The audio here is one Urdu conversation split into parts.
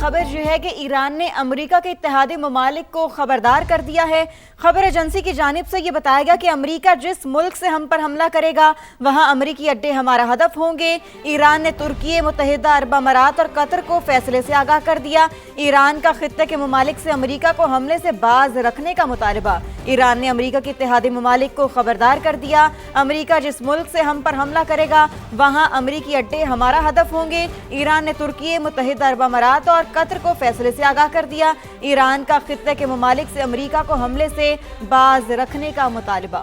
خبر یہ ہے کہ ایران نے امریکہ کے اتحادی ممالک کو خبردار کر دیا ہے۔ خبر ایجنسی کی جانب سے یہ بتایا گیا کہ امریکہ جس ملک سے ہم پر حملہ کرے گا وہاں امریکی اڈے ہمارا ہدف ہوں گے۔ ایران نے ترکی، متحدہ عرب امارات اور قطر کو فیصلے سے آگاہ کر دیا۔ ایران کا خطے کے ممالک سے امریکہ کو حملے سے باز رکھنے کا مطالبہ۔ ایران نے امریکہ کے اتحادی ممالک کو خبردار کر دیا۔ امریکہ جس ملک سے ہم پر حملہ کرے گا وہاں امریکی اڈے ہمارا ہدف ہوں گے۔ ایران نے ترکی، متحدہ عرب امارات اور قطر کو فیصلے سے آگاہ کر دیا۔ ایران کا خطے کے ممالک سے امریکہ کو حملے سے باز رکھنے کا مطالبہ۔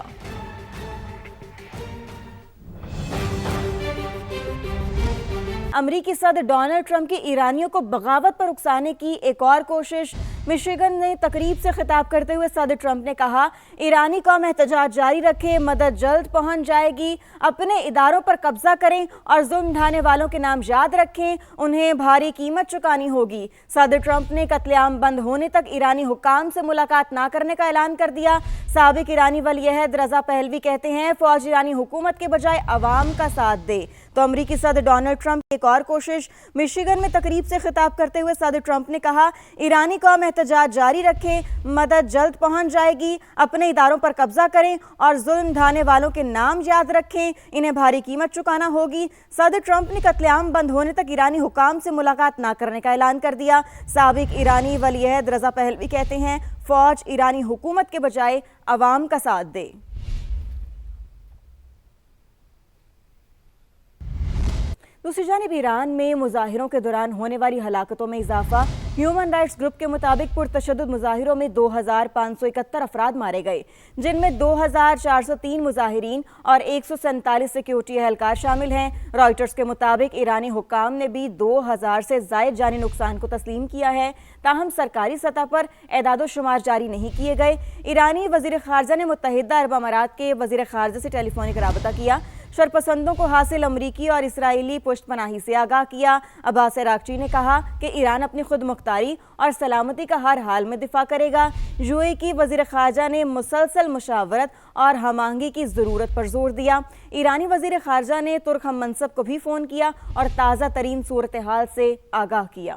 امریکی صدر ڈونلڈ ٹرمپ کی ایرانیوں کو بغاوت پر اکسانے کی ایک اور کوشش۔ مشیگن میں تقریب سے خطاب کرتے ہوئے صدر ٹرمپ نے کہا، ایرانی قوم احتجاج جاری رکھے، مدد جلد پہنچ جائے گی، اپنے اداروں پر قبضہ کریں اور ظلم ڈھانے والوں کے نام یاد رکھیں، انہیں بھاری قیمت چکانی ہوگی۔ صدر ٹرمپ نے قتل عام بند ہونے تک ایرانی حکام سے ملاقات نہ کرنے کا اعلان کر دیا۔ سابق ایرانی ولی عہد رضا پہلوی کہتے ہیں، فوج ایرانی حکومت کے بجائے عوام کا ساتھ دے۔ تو امریکی صدر ڈونلڈ ٹرمپ کی ایک اور کوشش۔ مشیگن میں تقریب سے خطاب کرتے ہوئے صدر ٹرمپ نے کہا، ایرانی قوم احتجاج جاری رکھے، مدد جلد پہنچ جائے گی، اپنے اداروں پر قبضہ کریں اور ظلم ڈھانے والوں کے نام یاد رکھیں، انہیں بھاری قیمت چکانا ہوگی۔ صدر ٹرمپ نے قتل عام بند ہونے تک ایرانی حکام سے ملاقات نہ کرنے کا اعلان کر دیا۔ سابق ایرانی ولی عہد رضا پہلوی کہتے ہیں، فوج ایرانی حکومت کے بجائے عوام کا ساتھ دے۔ دوسری جانب ایران میں مظاہروں کے دوران ہونے والی ہلاکتوں میں اضافہ۔ ہیومن رائٹس گروپ کے مطابق پرتشدد مظاہروں میں 2571 افراد مارے گئے، جن میں 2403 مظاہرین اور 147 سیکیورٹی اہلکار شامل ہیں۔ رائٹرز کے مطابق ایرانی حکام نے بھی 2000 سے زائد جانی نقصان کو تسلیم کیا ہے، تاہم سرکاری سطح پر اعداد و شمار جاری نہیں کیے گئے۔ ایرانی وزیر خارجہ نے متحدہ عرب امارات کے وزیر خارجہ سے ٹیلی فونک رابطہ کیا، شرپسندوں کو حاصل امریکی اور اسرائیلی پشت پناہی سے آگاہ کیا۔ عباس عراقچی نے کہا کہ ایران اپنی خود مختاری اور سلامتی کا ہر حال میں دفاع کرے گا۔ یو اے کی وزیر خارجہ نے مسلسل مشاورت اور ہم آہنگی کی ضرورت پر زور دیا۔ ایرانی وزیر خارجہ نے ترک ہم منصب کو بھی فون کیا اور تازہ ترین صورتحال سے آگاہ کیا۔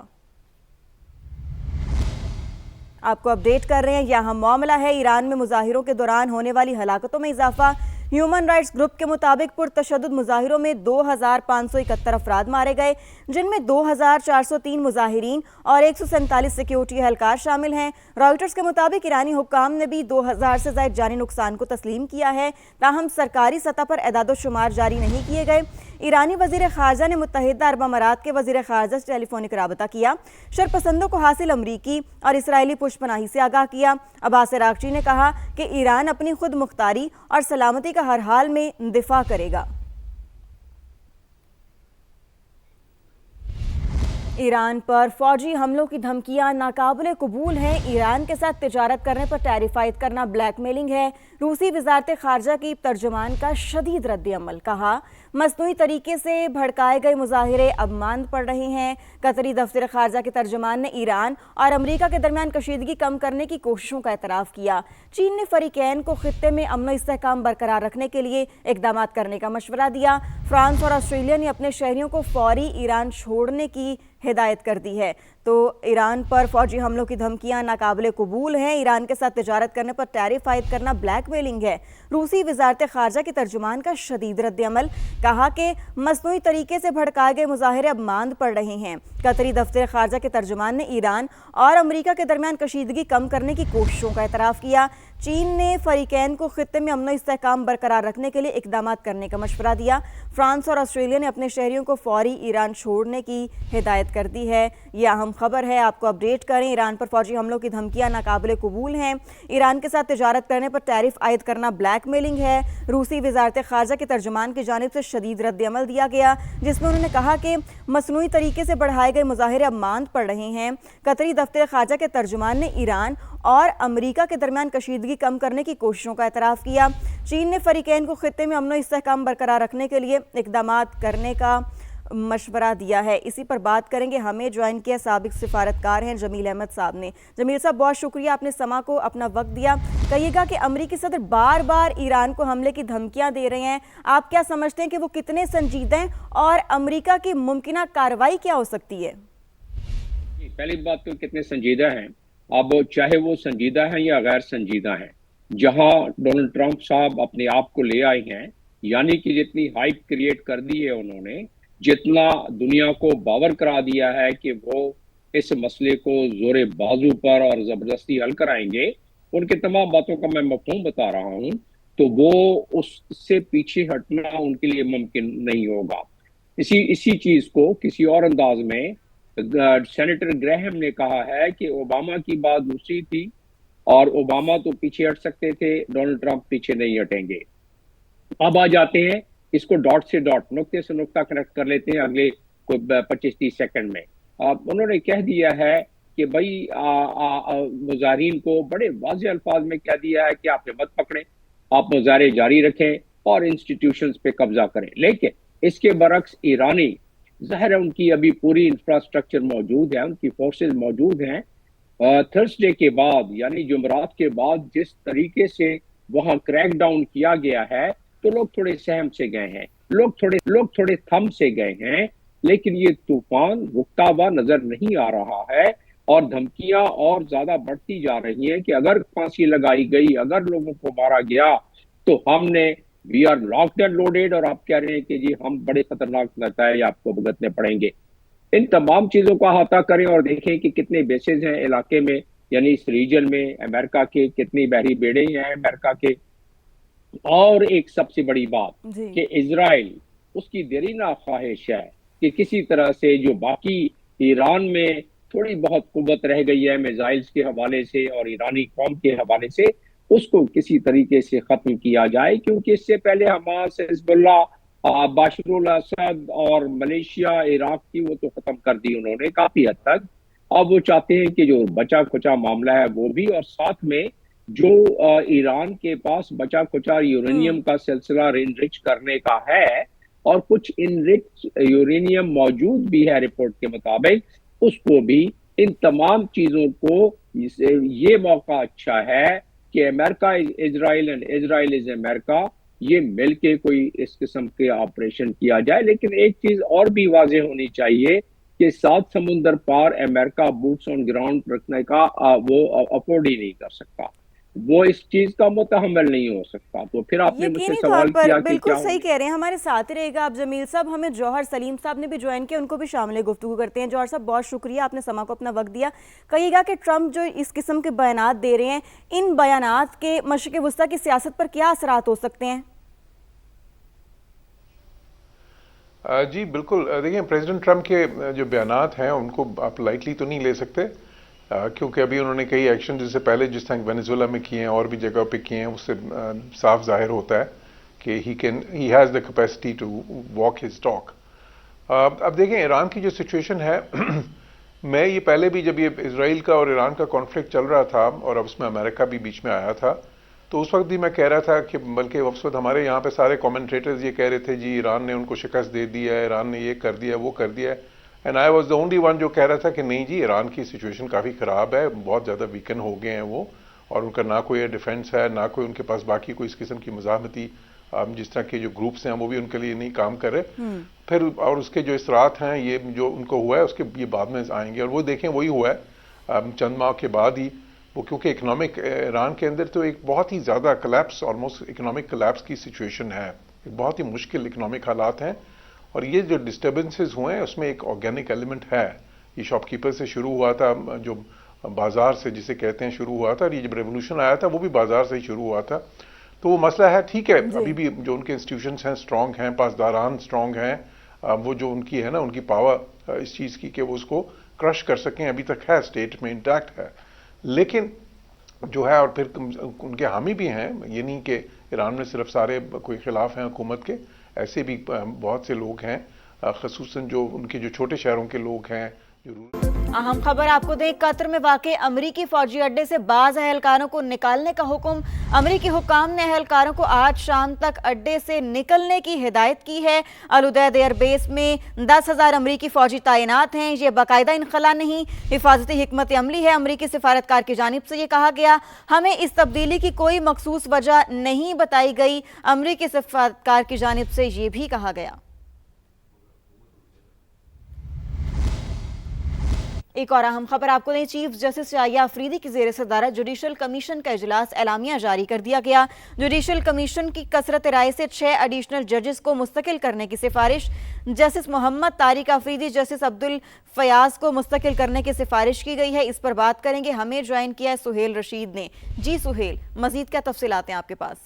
آپ کو اپڈیٹ کر رہے ہیں، یہاں معاملہ ہے ایران میں مظاہروں کے دوران ہونے والی ہلاکتوں میں اضافہ۔ ہیومن رائٹس گروپ کے مطابق پرتشدد مظاہروں میں 2571 افراد مارے گئے، جن میں 2403 مظاہرین اور 147 سیکیورٹی اہلکار شامل ہیں۔ رائٹرز کے مطابق ایرانی حکام نے بھی 2000 سے زائد جانی نقصان کو تسلیم کیا ہے، تاہم سرکاری سطح پر اعداد و شمار جاری نہیں کیے گئے۔ ایرانی وزیر خارجہ نے متحدہ عرب امارات کے وزیر خارجہ سے ٹیلی فونک رابطہ کیا، شرپسندوں کو حاصل امریکی اور اسرائیلی پشت پناہی سے آگاہ کیا۔ عباس عراقچی نے کہا کہ ایران اپنی خود مختاری اور سلامتی کا ہر حال میں دفاع کرے گا۔ ایران پر فوجی حملوں کی دھمکیاں ناقابل قبول ہیں۔ ایران کے ساتھ تجارت کرنے پر ٹیرف عائد کرنا بلیک میلنگ ہے۔ روسی وزارت خارجہ کی ترجمان کا شدید رد عمل، کہا مصنوعی طریقے سے بھڑکائے گئے مظاہرے اب ماند پڑ رہے ہیں۔ قطری دفتر خارجہ کے ترجمان نے ایران اور امریکہ کے درمیان کشیدگی کم کرنے کی کوششوں کا اعتراف کیا۔ چین نے فریقین کو خطے میں امن و استحکام برقرار رکھنے کے لیے اقدامات کرنے کا مشورہ دیا۔ فرانس اور آسٹریلیا نے اپنے شہریوں کو فوری ایران چھوڑنے کی ہدایت کر دی ہے۔ تو ایران پر فوجی حملوں کی دھمکیاں ناقابل قبول ہیں۔ ایران کے ساتھ تجارت کرنے پر ٹیرف عائد کرنا بلیک میلنگ ہے۔ روسی وزارت خارجہ کے ترجمان کا شدید رد عمل، کہا کہ مصنوعی طریقے سے بھڑکائے گئے مظاہرے اب ماند پڑ رہے ہیں۔ قطری دفتر خارجہ کے ترجمان نے ایران اور امریکہ کے درمیان کشیدگی کم کرنے کی کوششوں کا اعتراف کیا۔ چین نے فریقین کو خطے میں امن و استحکام برقرار رکھنے کے لیے اقدامات کرنے کا مشورہ دیا۔ فرانس اور آسٹریلیا نے اپنے شہریوں کو فوری ایران چھوڑنے کی ہدایت کر دی ہے۔ یہ اہم خبر ہے، آپ کو اپڈیٹ کریں۔ ایران پر فوجی حملوں کی دھمکیاں ناقابل قبول ہیں۔ ایران کے ساتھ تجارت کرنے پر ٹیرف عائد کرنا بلیک میلنگ ہے۔ روسی وزارت خارجہ کے ترجمان کی جانب سے شدید رد عمل دیا گیا، جس میں انہوں نے کہا کہ مصنوعی طریقے سے بڑھائے گئے مظاہرے اب ماند پڑ رہے ہیں۔ قطری دفتر خارجہ کے ترجمان نے ایران اور امریکہ کے درمیان کشیدگی کم کرنے کی کوششوں کا اعتراف کیا۔ چین نے فریقین کو خطے میں امن و استحکام برقرار رکھنے کے لیے اقدامات کرنے کا مشورہ دیا ہے۔ اسی پر بات کریں گے، ہمیں جوائن کیا سابق سفارتکار ہیں جمیل احمد صاحب نے۔ جمیل صاحب، بہت شکریہ، آپ نے سما کو اپنا وقت دیا۔ کہیے گا کہ امریکی صدر بار بار ایران کو حملے کی دھمکیاں دے رہے ہیں، آپ کیا سمجھتے ہیں کہ وہ کتنے سنجیدہ ہیں اور امریکہ کی ممکنہ کارروائی کیا ہو سکتی ہے؟ پہلی بات تو کتنے سنجیدہ ہیں. اب چاہے وہ سنجیدہ ہیں یا غیر سنجیدہ ہیں, جہاں ڈونلڈ ٹرمپ صاحب اپنے آپ کو لے آئے ہیں, یعنی کہ جتنی ہائپ کریٹ کر دی ہے انہوں نے, جتنا دنیا کو باور کرا دیا ہے کہ وہ اس مسئلے کو زور بازو پر اور زبردستی حل کرائیں گے, ان کے تمام باتوں کا میں مفہوم بتا رہا ہوں, تو وہ اس سے پیچھے ہٹنا ان کے لیے ممکن نہیں ہوگا. اسی چیز کو کسی اور انداز میں سینیٹر گریہم نے کہا ہے کہ اوباما کی بات دوسری تھی, اور اوباما تو پیچھے ہٹ سکتے تھے, ڈونلڈ ٹرمپ پیچھے نہیں ہٹیں گے. اب آ جاتے ہیں اس کو ڈاٹ سے ڈاٹ, نقطے سے نقطہ کنیکٹ کر لیتے ہیں اگلے 25-30 سیکنڈ میں. انہوں نے کہہ دیا ہے کہ بھائی مظاہرین کو بڑے واضح الفاظ میں کہہ دیا ہے کہ آپ نے مت پکڑیں, آپ مظاہرے جاری رکھیں اور انسٹیٹیوشنز پہ قبضہ کریں. لیکن اس کے برعکس ایرانی, ظاہر ہے ان کی ابھی پوری انفراسٹرکچر موجود ہے, ان کی فورسز موجود ہیں. تھرسڈے کے بعد یعنی جمعرات کے بعد جس طریقے سے وہاں کریک ڈاؤن کیا گیا ہے, تو لوگ تھوڑے سہم سے گئے ہیں, لوگ تھوڑے تھم سے گئے ہیں, لیکن یہ طوفان رکتا ہوا نظر نہیں آ رہا ہے, اور دھمکیاں اور زیادہ بڑھتی جا رہی ہیں کہ اگر پھانسی لگائی گئی, اگر لوگوں کو مارا گیا, تو ہم نے we are locked and loaded, اور آپ کہہ رہے ہیں کہ جی ہم بڑے خطرناک نتائج آپ کو بھگتنے پڑیں گے. ان تمام چیزوں کا احاطہ کریں اور دیکھیں کہ کتنے بیسز ہیں علاقے میں, یعنی اس ریجن میں امریکہ کے, کتنی بحری بیڑے ہیں امریکہ کے. اور ایک سب سے بڑی بات کہ اسرائیل, اس کی دیرینہ خواہش ہے کہ کسی طرح سے جو باقی ایران میں تھوڑی بہت قوت رہ گئی ہے میزائلز کے حوالے سے اور ایرانی قوم کے حوالے سے, اس کو کسی طریقے سے ختم کیا جائے, کیونکہ اس سے پہلے حماس, حزب اللہ, بشار الاسد اور ملیشیا, عراق کی وہ تو ختم کر دی انہوں نے کافی حد تک. اب وہ چاہتے ہیں کہ جو بچا کچا معاملہ ہے وہ بھی, اور ساتھ میں جو ایران کے پاس بچا کچا یورینیم کا سلسلہ انرچ کرنے کا ہے, اور کچھ انرچ یورینیم موجود بھی ہے رپورٹ کے مطابق, اس کو بھی, ان تمام چیزوں کو یہ موقع اچھا ہے کہ امریکہ از اسرائیل اینڈ اسرائیل از امریکہ, یہ مل کے کوئی اس قسم کے آپریشن کیا جائے. لیکن ایک چیز اور بھی واضح ہونی چاہیے کہ 7 سمندر پار امریکہ بوٹس آن گراؤنڈ رکھنے کا وہ افورڈ ہی نہیں کر سکتا, وہ اس چیز کا متحمل نہیں ہو سکتا. تو پھر آپ نے مجھ سے سوال کیا کہ بالکل صحیح کہہ رہے ہیں, ہمارے ساتھ رہے گا آپ جمیل صاحب. ہمیں جوہر سلیم صاحب نے بھی جوائن کیا, ان کو بھی شامل گفتگو کرتے ہیں. جوہر صاحب بہت شکریہ, آپ نے سما کو اپنا وقت دیا. کہیے گا کہ ٹرمپ جو اس قسم کے بیانات دے رہے ہیں, ان بیانات کے مشرق وسطیٰ کی سیاست پر کیا اثرات ہو سکتے ہیں؟ جی بالکل, دیکھیں پریزیڈنٹ ٹرمپ کے جو بیانات ہیں ان کو آپ لائٹلی تو نہیں لے سکتے, کیونکہ ابھی انہوں نے کئی ایکشن جس سے پہلے جس طرح وینیزویلا میں کیے ہیں اور بھی جگہ پہ کیے ہیں, اس سے صاف ظاہر ہوتا ہے کہ he has the capacity to walk his talk. اب دیکھیں ایران کی جو سچویشن ہے, میں یہ پہلے بھی جب یہ اسرائیل کا اور ایران کا کانفلکٹ چل رہا تھا اور اب اس میں امریکہ بھی بیچ میں آیا تھا, تو اس وقت بھی میں کہہ رہا تھا کہ بلکہ اس وقت ہمارے یہاں پہ سارے کامنٹریٹرز یہ کہہ رہے تھے جی ایران نے ان کو شکست دے دی ہے, ایران نے یہ کر دیا وہ کر دیا ہے, and I was the only one جو کہہ رہا تھا کہ نہیں جی ایران کی سچویشن کافی خراب ہے, بہت زیادہ ویکن ہو گئے ہیں وہ, اور ان کا نہ کوئی ایئر ڈیفنس ہے, نہ کوئی ان کے پاس باقی کوئی اس قسم کی مزاحمتی جس طرح کے جو گروپس ہیں وہ بھی ان کے لیے نہیں کام کر رہے. پھر اور اس کے جو اثرات ہیں یہ جو ان کو ہوا ہے اس کے یہ بعد میں آئیں گے, اور وہ دیکھیں وہی ہوا ہے چند ماہ کے بعد ہی. وہ کیونکہ اکنامک ایران کے اندر تو ایک بہت ہی زیادہ کلیپس, آلموسٹ اکنامک کلیپس کی سچویشن ہے, ایک بہت ہی مشکل اکنامک حالات ہیں, اور یہ جو ڈسٹربنسز ہوئے ہیں اس میں ایک آرگینک ایلیمنٹ ہے. یہ شاپ کیپر سے شروع ہوا تھا, جو بازار سے جسے کہتے ہیں شروع ہوا تھا, اور یہ جب ریولوشن آیا تھا وہ بھی بازار سے ہی شروع ہوا تھا. تو وہ مسئلہ ہے, ٹھیک ہے ابھی بھی جو ان کے انسٹیٹیوشنز ہیں اسٹرانگ ہیں, پاسداران اسٹرانگ ہیں, وہ جو ان کی ہے نا ان کی پاور اس چیز کی کہ وہ اس کو کرش کر سکیں ابھی تک ہے, اسٹیٹ میں انٹیکٹ ہے. لیکن جو ہے, اور پھر ان کے حامی بھی ہیں, یہ نہیں کہ ایران میں صرف سارے کوئی خلاف ہیں حکومت کے, ایسے بھی بہت سے لوگ ہیں, خصوصاً جو ان کے جو چھوٹے شہروں کے لوگ ہیں. اہم خبر آپ کو دیں, قطر میں واقع امریکی فوجی اڈے سے بعض اہلکاروں کو نکالنے کا حکم. امریکی حکام نے اہلکاروں کو آج شام تک اڈے سے نکلنے کی ہدایت کی ہے. العدید ایئر بیس میں 10,000 امریکی فوجی تعینات ہیں. یہ باقاعدہ انخلا نہیں, حفاظتی حکمت عملی ہے. امریکی سفارتکار کی جانب سے یہ کہا گیا, ہمیں اس تبدیلی کی کوئی مخصوص وجہ نہیں بتائی گئی. امریکی سفارتکار کی جانب سے یہ بھی کہا گیا. ایک اور اہم خبر آپ کو دیں، چیف جسٹس شاہیہ افریدی کی زیر صدارت جوڈیشل کمیشن کا اجلاس اعلامیہ جاری کر دیا گیا۔ جوڈیشل کمیشن کی کثرت رائے سے 6 ایڈیشنل ججز کو مستقل کرنے کی سفارش، جسٹس محمد طارق افریدی، جسٹس عبدالفیاض کو مستقل کرنے کی سفارش کی گئی ہے۔ اس پر بات کریں گے، ہمیں جوائن کیا ہے سہیل رشید نے۔ جی سہیل، مزید کیا تفصیلات ہیں آپ کے پاس؟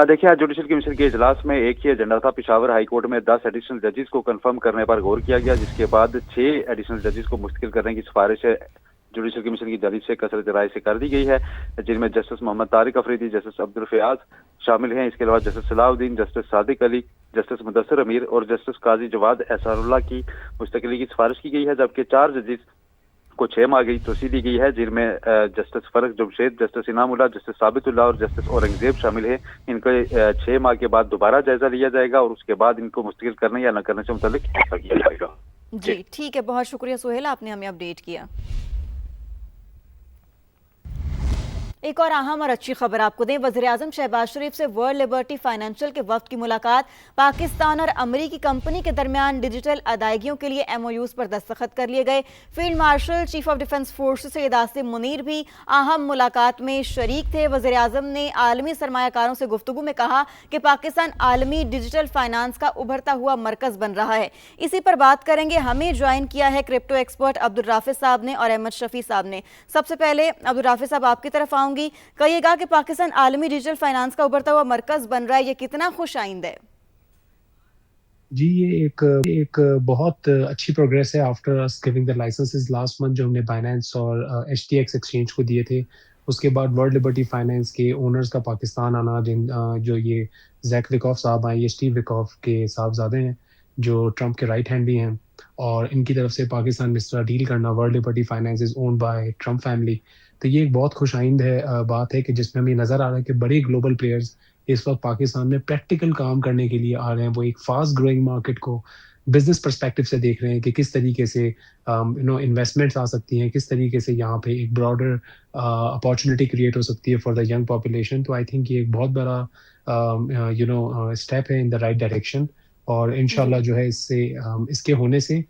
دیکھیے، آج جوڈیشل کمیشن کے اجلاس میں ایک ہی ایجنڈا تھا۔ پشاور ہائی کورٹ میں 10 ایڈیشنل ججز کو کنفرم کرنے پر غور کیا گیا، جس کے بعد 6 ایڈیشنل ججز کو مستقل کرنے کی سفارش جوڈیشل کمیشن کی جانب سے کثرت رائے سے کر دی گئی ہے، جن میں جسٹس محمد طارق افریدی، جسٹس عبدالفیاض شامل ہیں۔ اس کے علاوہ جسٹس صلاح الدین، جسٹس صادق علی، جسٹس مدثر امیر اور جسٹس قاضی جواد احسان اللہ کی مستقلی کی سفارش کی گئی ہے، جبکہ 4 ججز کو 6 ماہ کی توسیع دی گئی ہے، جن میں جسٹس فرق جمشید، جسٹس انعام اللہ، جسٹس ثابت اللہ اور جسٹس اورنگزیب شامل ہیں۔ ان کے 6 ماہ کے بعد دوبارہ جائزہ لیا جائے گا اور اس کے بعد ان کو مستقل کرنے یا نہ کرنے سے متعلق فیصلہ کیا جائے گا۔ جی ٹھیک ہے، بہت شکریہ سہیل، آپ نے ہمیں اپڈیٹ کیا۔ ایک اور اہم اور اچھی خبر آپ کو دیں، وزیراعظم شہباز شریف سے ورلڈ لبرٹی فائنینشل کے وفد کی ملاقات۔ پاکستان اور امریکی کمپنی کے درمیان ڈیجیٹل ادائیگیوں کے لیے MOUs پر دستخط کر لیے گئے۔ Field marshal chief of defence force Syed Asim Munir بھی اہم ملاقات میں شریک تھے۔ وزیراعظم نے عالمی سرمایہ کاروں سے گفتگو میں کہا کہ پاکستان عالمی ڈیجیٹل فائنانس کا ابھرتا ہوا مرکز بن رہا ہے۔ اسی پر بات کریں گے، ہمیں جوائن کیا ہے کرپٹو ایکسپرٹ عبدالرافع صاحب نے اور احمد شفیع صاحب نے۔ سب سے پہلے عبدالرافع صاحب آپ کی طرف آؤں گی، کہیے گا کہ پاکستان عالمی ڈیجیٹل فائنانس کا ابھرتا ہوا مرکز بن رہا ہے، یہ کتنا خوش آئند ہے؟ جی یہ ایک بہت اچھی پروگریس ہے after us giving the licenses last month جو ہم نے بائنانس اور HTX ایکسچینج کو دیے تھے۔ اس کے بعد ورلڈ لبرٹی فائنانس کے اونرز کا پاکستان آنا، جو یہ زیک وکوف صاحب ہیں، یہ اسٹیو وکوف کے صاحبزادے ہیں جو ٹرمپ کے رائٹ ہینڈ بھی ہیں، اور ان کی طرف سے پاکستان میں اس طرح ڈیل کرنا، world Liberty finance is owned by Trump family, تو یہ ایک بہت خوش آئند بات ہے کہ جس میں ہمیں نظر آ رہا ہے کہ بڑے گلوبل پلیئرز اس وقت پاکستان میں پریکٹیکل کام کرنے کے لیے آ رہے ہیں۔ وہ ایک فاسٹ گروئنگ مارکیٹ کو بزنس پرسپیکٹو سے دیکھ رہے ہیں کہ کس طریقے سے انویسٹمنٹس آ سکتی ہیں، کس طریقے سے یہاں پہ ایک براڈر اپارچونیٹی کریٹ ہو سکتی ہے فار دا ینگ پاپولیشن۔ تو آئی تھنک یہ ایک بہت بڑا اسٹیپ ہے ان دا رائٹ ڈائریکشن، اور انشاءاللہ جو ہے اس کے ہونے سے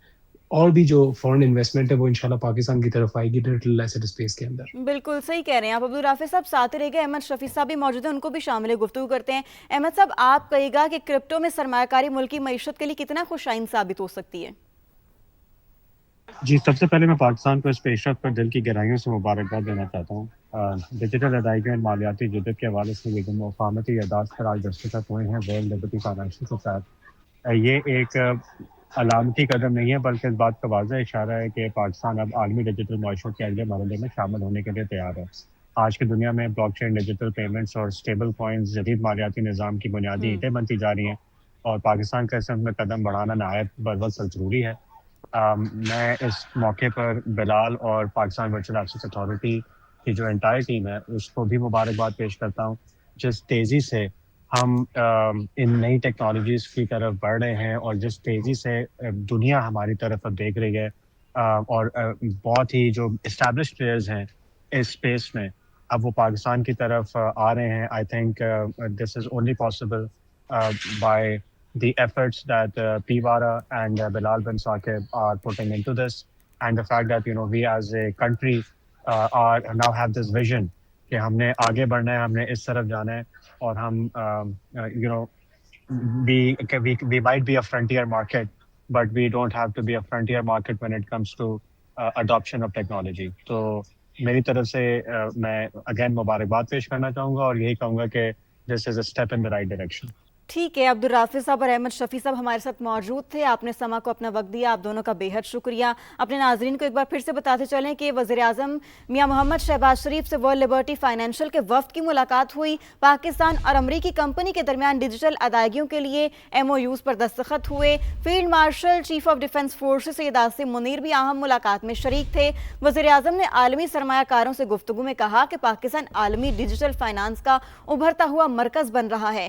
اور بھی جو فورن انویسٹمنٹ ہے وہ انشاءاللہ پاکستان کی طرف آئے گی ڈیجیٹل ایسٹ اسپیس کے اندر۔ بالکل صحیح کہہ رہے ہیں آپ عبدالرافع صاحب، ساتھ رہ گئے احمد شفیع صاحب بھی موجود ہیں، ان کو بھی شامل گفتگو کرتے ہیں۔ احمد صاحب، آپ کہیے گا کہ کرپٹو میں سرمایہ کاری ملکی معیشت کے لیے کتنا خوش آئند ثابت ہو سکتی ہے؟ جی سب سے پہلے میں پاکستان کو اس پیش رفت پر دل کی گہرائیوں سے مبارکباد دینا چاہتا ہوں۔ ڈیجیٹل ادائیگیوں اور مالیاتی جدت کے حوالے سے یہ مفاہمتی اعداد پر آج دستخط ہوئے ہیں ورلڈ لبرٹی فائنینشل کے ساتھ۔ یہ ایک علامتی قدم نہیں ہے بلکہ اس بات کا واضح اشارہ ہے کہ پاکستان اب عالمی ڈیجیٹل معیشت کے اگلے مرحلے میں شامل ہونے کے لیے تیار ہے۔ آج کی دنیا میں بلاک چین، ڈیجیٹل پیمنٹس اور اسٹیبل کوائنز جدید مالیاتی نظام کی بنیادی اینٹیں بنتی جا رہی ہیں، اور پاکستان کا اس سمت میں قدم بڑھانا نہایت بروقت ضروری ہے۔ میں اس موقع پر بلال اور پاکستان ورچوئل ایکسیس اتھارٹی کی جو انٹائر ٹیم ہے اس کو بھی مبارکباد پیش کرتا ہوں، جس تیزی سے ہم ان نئی ٹیکنالوجیز کی طرف بڑھ رہے ہیں اور جس تیزی سے دنیا ہماری طرف اب دیکھ رہی ہے، اور بہت ہی جو اسٹیبلش پلیئرز ہیں اس اسپیس میں اب وہ پاکستان کی طرف آ رہے ہیں۔ I think this is only possible by the efforts that Piwara and Bilal bin Saqib are putting into this, and the fact that we as a country now have this vision کہ ہم نے آگے بڑھنا ہے، ہم نے اس طرف جانا ہے، اور ہم we might be a frontier market but we don't have to be a frontier market when it comes to adoption of technology۔ تو میری طرف سے میں اگین مبارکباد پیش کرنا چاہوں گا اور یہی کہوں گا کہ this is a step in the right direction۔ ٹھیک ہے، عبدالرافع صاحب اور احمد شفیع صاحب ہمارے ساتھ موجود تھے، آپ نے سما کو اپنا وقت دیا، آپ دونوں کا بے حد شکریہ۔ اپنے ناظرین کو ایک بار پھر سے بتاتے چلیں کہ وزیراعظم میاں محمد شہباز شریف سے ورلڈ لبرٹی فائنینشل کے وفد کی ملاقات ہوئی۔ پاکستان اور امریکی کمپنی کے درمیان ڈیجیٹل ادائیگیوں کے لیے MOUs پر دستخط ہوئے۔ Field marshal chief of defence force Syed Asim Munir بھی اہم ملاقات میں شریک تھے۔ وزیراعظم نے عالمی سرمایہ کاروں سے گفتگو میں کہا کہ پاکستان عالمی ڈیجیٹل فائنانس کا ابھرتا ہوا مرکز بن رہا ہے۔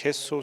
600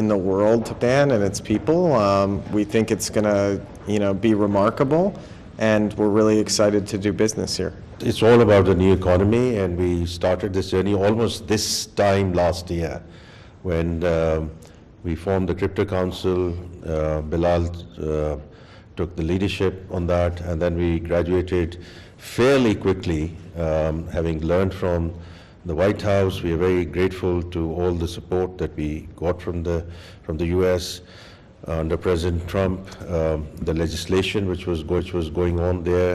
in the world, Japan and its people. We think it's going to, be remarkable, and we're really excited to do business here. It's all about the new economy, and we started this journey almost this time last year when we formed the Crypto Council. Bilal took the leadership on that, and then we graduated fairly quickly, having learned from the White House. We are very grateful to all the support that we got from the US under President Trump. The legislation which was going on there,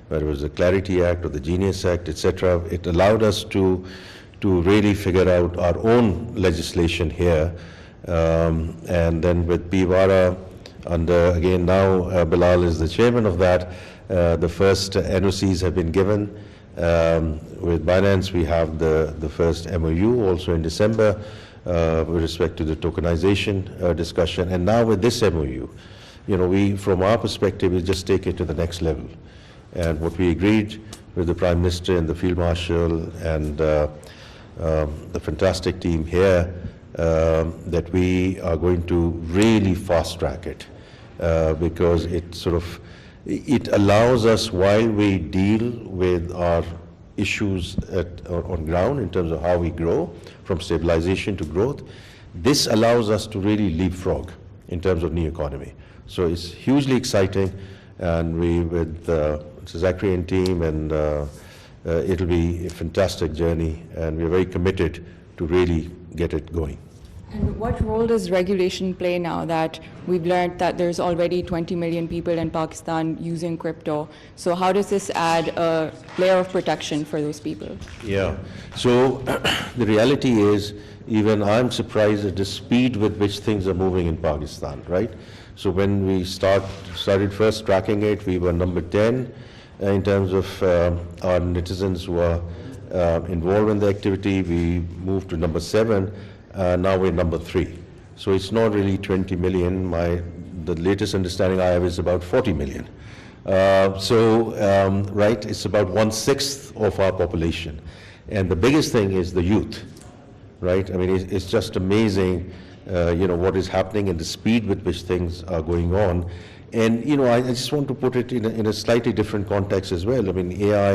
whether it was the Clarity Act or the Genius Act, etc., it allowed us to really figure out our own legislation here. And then with BWARA, again now Bilal is the chairman of that, the first NOCs have been given. With Binance we have the first MOU also in December with respect to the tokenization discussion, and now with this MOU, we from our perspective we just take it to the next level. And what we agreed with the Prime Minister and the Field Marshal and the fantastic team here, that we are going to really fast track it, because it allows us, while we deal with our issues on ground in terms of how we grow from stabilization to growth, this allows us to really leapfrog in terms of new economy. So it's hugely exciting, and we with Zachary and team, and it'll be a fantastic journey, and we're very committed to really get it going. And what role does regulation play now that we've learned that there's already 20 million people in Pakistan using crypto? So how does this add a layer of protection for those people? Yeah, so the reality is, even I'm surprised at the speed with which things are moving in Pakistan, right? So when we started first tracking it, we were number 10 in terms of our netizens who are involved in the activity. We moved to number 7. Now we're number 3. So it's not really 20 million. The latest understanding I have is about 40 million. Right, it's about 1/6 of our population. And the biggest thing is the youth, right? I mean, it's just amazing, what is happening and the speed with which things are going on. And, I just want to put it in a slightly different context as well. I mean, AI